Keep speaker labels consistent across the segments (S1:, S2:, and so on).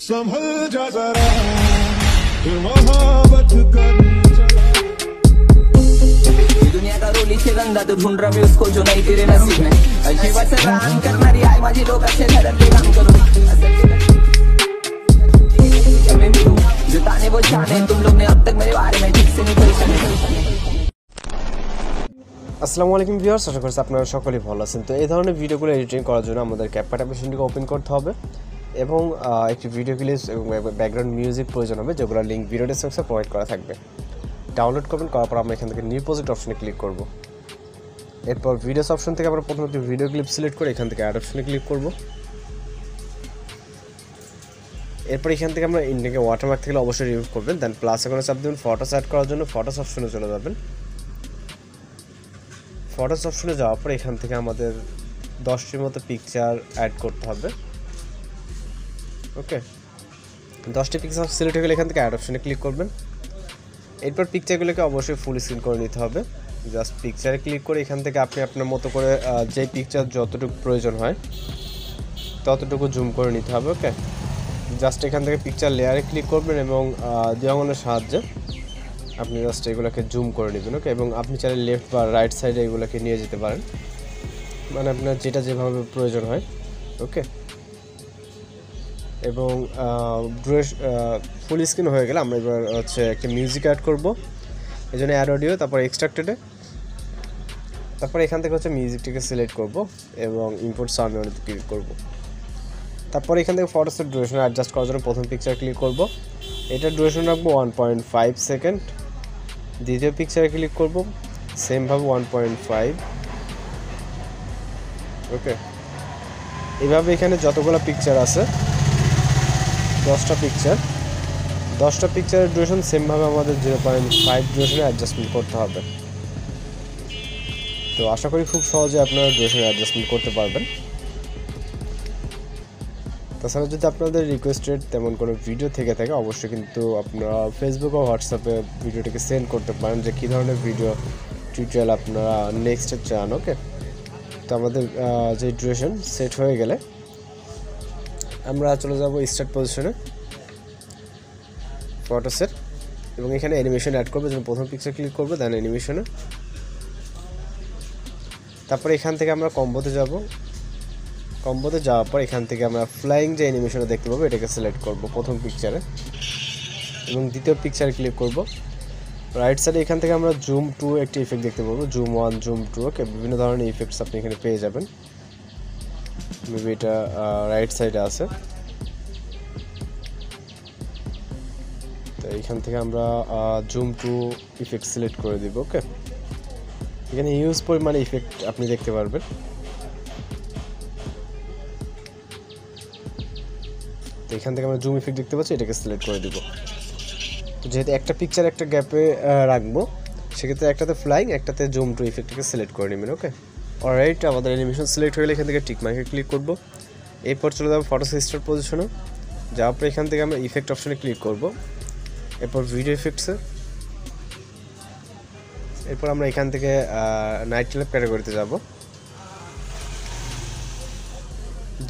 S1: संभल जा जरा फिर मोहब्बत करनी
S2: दुनिया का रोली से गंदा तो ढूंढ रहा मैं उसको जो नहीं तेरे नसीब में अजीब से राम करना रही आई माझी लोग अच्छे घर पे काम करो मैं भी हूँ जो ताने वो जाने तुम लोग ने अब तक मेरे बारे में ठीक से नहीं परेशान
S3: আসসালামু আলাইকুম ভিউয়ার্স, আশা করছি আপনারা সকলেই ভালো আছেন। তো এই ধরনের ভিডিওগুলো এডিটিং করার জন্য আমাদের ক্যাপকাট অ্যাপ্লিকেশনটিকে ওপেন করতে হবে এবং একটি ভিডিও ক্লিপ এবং ব্যাকগ্রাউন্ড মিউজিক প্রয়োজন হবে, যেগুলো লিঙ্ক ভিডিও ডেসক্রিপশনে প্রোভাইড করা থাকবে। ডাউনলোড করবেন, করার পর আমরা এখান থেকে নিউ প্রজেক্ট অপশনে ক্লিক করব। এরপর ভিডিওস অপশন থেকে আমরা প্রথমে একটি ভিডিও ক্লিপ সিলেক্ট করে এখান থেকে অ্যাড অপশনে ক্লিক করব। এরপর এখান থেকে আমরা ইন্ডিয়াকে ওয়াটারমার্ক থেকে অবশ্যই রিমুভ করবেন, দেন প্লাস এখানে চাপ দেবেন। ফটোস অ্যাড করার জন্য ফটোস অপশনে চলে যাবেন। ফটোস অপশনে যাওয়ার পর এখান থেকে আমাদের 10টির মতো পিকচার অ্যাড করতে হবে। ওকে, 10টি পিকচার সিলেক্ট হয়ে গেলে এখান থেকে অ্যাড অপশনে ক্লিক করবেন। এরপর পিকচারগুলোকে অবশ্যই ফুল স্ক্রিন করে নিতে হবে। জাস্ট পিকচারে ক্লিক করে এখান থেকে আপনি আপনার মতো করে যে পিকচার যতটুকু প্রয়োজন হয় ততটুকু জুম করে নিতে হবে। ওকে, জাস্ট এখান থেকে পিকচার লেয়ারে ক্লিক করবেন এবং দুই আঙুলের সাহায্যে আপনি জাস্ট এগুলোকে জুম করে নেবেন। ওকে, এবং আপনি চাইলে লেফট বা রাইট সাইডে এগুলোকে নিয়ে যেতে পারেন, মানে আপনার যেটা যেভাবে প্রয়োজন হয়। ওকে, এবং ফুল স্ক্রিন হয়ে গেলে আমরা এবার হচ্ছে একটা মিউজিক অ্যাড করব। এই জন্য অ্যাড অডিও, তারপর এক্সট্রাক্টেডে, তারপর এখান থেকে হচ্ছে মিউজিকটিকে সিলেক্ট করব এবং ইম্পোর্ট সাউন্ড মেনুতে ক্লিক করব। তারপর এখান থেকে ফটোসের ডিউরেশন অ্যাডজাস্ট করার জন্য প্রথম পিকচার ক্লিক করব। এটার ডিউরেশন রাখবো 1.5 সেকেন্ড। দ্বিতীয় পিকচারে ক্লিক করব, সেমভাবে 1.5। ওকে, এইভাবে এখানে যতগুলো পিকচার আছে 10টা পিকচারের ডিউরেশন সেমভাবে আমাদের 0.5 ডিউরেশনে অ্যাডজাস্টমেন্ট করতে হবে। তো আশা করি খুব সহজে আপনারা ডিউরেশনে অ্যাডজাস্টমেন্ট করতে পারবেন। তাছাড়া যদি আপনাদের রিকোয়েস্টেড তেমন কোনো ভিডিও থেকে থাকে অবশ্যই কিন্তু আপনারা ফেসবুক ও হোয়াটসঅ্যাপে ভিডিওটিকে সেন্ড করতে পারেন যে কী ধরনের ভিডিও টিউটোরিয়াল আপনারা নেক্সটে চান। ওকে, তো আমাদের যে ডিউরেশন সেট হয়ে গেলে আমরা চলে যাব স্টার্ট পজিশনে ফটোসের, এবং এখানে অ্যানিমেশন অ্যাড করবো। যেন প্রথম পিকচার ক্লিক করবো, দেন অ্যানিমেশনে, তারপরে এখান থেকে আমরা কম্বোতে যাব। কম্বোতে যাওয়ার পর এখান থেকে আমরা ফ্লাইং যে অ্যানিমেশনটা দেখতে পাবো এটাকে সিলেক্ট করব প্রথম পিকচারে, এবং দ্বিতীয় পিকচারে ক্লিক করব। রাইট সাইডে এখান থেকে আমরা জুম 2 একটি ইফেক্ট দেখতে পাবো, জুম 1, জুম 2। ওকে, বিভিন্ন ধরনের ইফেক্টস আপনি এখানে পেয়ে যাবেন। মেবি এটা রাইট সাইডে আছে। তো এখান থেকে আমরা জুম 2 ইফেক্ট সিলেক্ট করে দিব। ওকে, এখানে হিউজ পরিমাণে ইফেক্ট আপনি দেখতে পারবেন। তো এখান থেকে আমরা জুম ইফেক্ট দেখতে পাচ্ছি, এটাকে সিলেক্ট করে দিব। তো যেহেতু একটা পিকচার একটা গ্যাপে রাখবো, সেক্ষেত্রে একটাতে ফ্লাইং, একটাতে জুম 2 ইফেক্টটাকে সিলেক্ট করে নেবেন। ওকে, অলরাইট, আমাদের অ্যানিমেশন সিলেক্ট হয়ে গেলে এখান থেকে টিক মার্কে ক্লিক করব। এরপর চলে যাবো ফটো স্টার্ট পজিশনে। যাওয়ার পর এখান থেকে আমরা ইফেক্ট অপশনে ক্লিক করব। এরপর ভিডিও ইফেক্টসে, এরপর আমরা এখান থেকে নাইট ল্যাম্প ক্যাটাগরিতে যাব।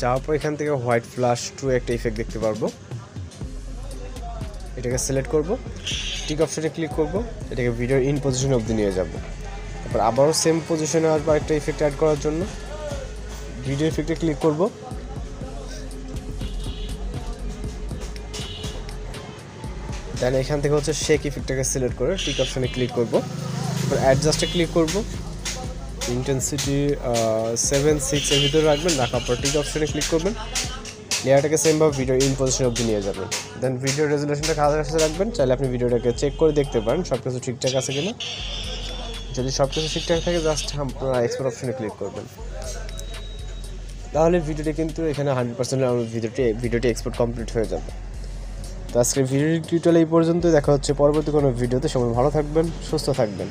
S3: যাওয়ার পর এখান থেকে হোয়াইট ফ্ল্যাশ 2 একটা ইফেক্ট দেখতে পারবো, এটাকে সিলেক্ট করব। টিক অপশনে ক্লিক করব, এটাকে ভিডিও ইন পজিশন অবধি নিয়ে যাব। তারপর আবারও সেম পজিশনে আসবো একটা ইফেক্ট অ্যাড করার জন্য, ভিডিও ইফেক্টে ক্লিক করব। দেন এখান থেকে হচ্ছে শেক ইফেক্টটাকে সিলেক্ট করে টিক অপশনে ক্লিক করব। তারপর অ্যাডজাস্টে ক্লিক করব, ইন্টেন্সিটি 7.6 এর ভিতরে রাখবেন। রাখার পর টিক অপশনে ক্লিক করবেন, লেয়ারটাকে সেমভাবে ভিডিও ইন পজিশন অবধি নিয়ে যাবেন। দেন ভিডিও রেজুলেশনটাকে 1000 রাখবেন। চাইলে আপনি ভিডিওটাকে চেক করে দেখতে পারেন সব কিছু ঠিকঠাক আছে কিনা। যদি সব কিছু ঠিকঠাক থাকে জাস্ট আপনারা এক্সপোর্ট অপশনে ক্লিক করবেন, তাহলে ভিডিওটি কিন্তু এখানে 100% ভিডিওটি এক্সপোর্ট কমপ্লিট হয়ে যাবে। তো আজকের ভিডিও টিউটোরিয়াল এই পর্যন্তই। দেখা হচ্ছে পরবর্তী কোনো ভিডিওতে। সবাই ভালো থাকবেন, সুস্থ থাকবেন।